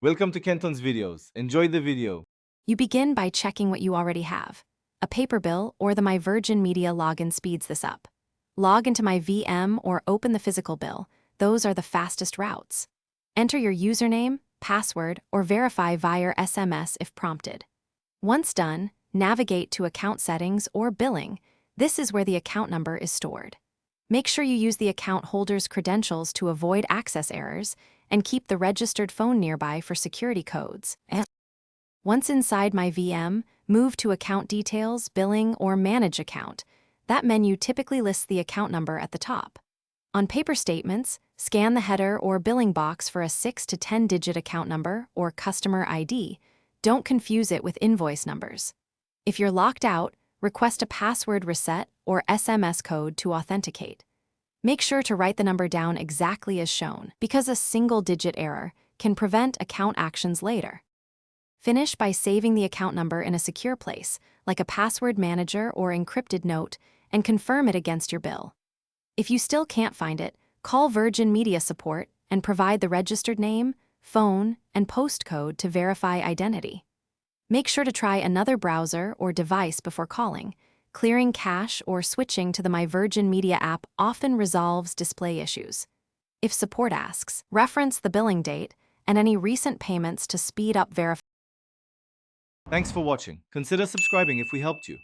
Welcome to Kenton's videos. Enjoy the video. You begin by checking what you already have. A paper bill or the My Virgin Media login speeds this up. Log into My VM or open the physical bill. Those are the fastest routes. Enter your username, password, or verify via SMS if prompted. Once done, navigate to Account Settings or Billing. This is where the account number is stored. Make sure you use the account holder's credentials to avoid access errors, and keep the registered phone nearby for security codes. Once inside My VM, move to Account Details, Billing, or Manage Account. That menu typically lists the account number at the top. On paper statements, scan the header or billing box for a 6 to 10-digit account number or customer ID. Don't confuse it with invoice numbers. If you're locked out, request a password reset or SMS code to authenticate. Make sure to write the number down exactly as shown, because a single-digit error can prevent account actions later. Finish by saving the account number in a secure place, like a password manager or encrypted note, and confirm it against your bill. If you still can't find it, call Virgin Media Support and provide the registered name, phone, and postcode to verify identity. Make sure to try another browser or device before calling. Clearing cache or switching to the My Virgin Media app often resolves display issues. If support asks, reference the billing date and any recent payments to speed up verification. Thanks for watching. Consider subscribing if we helped you.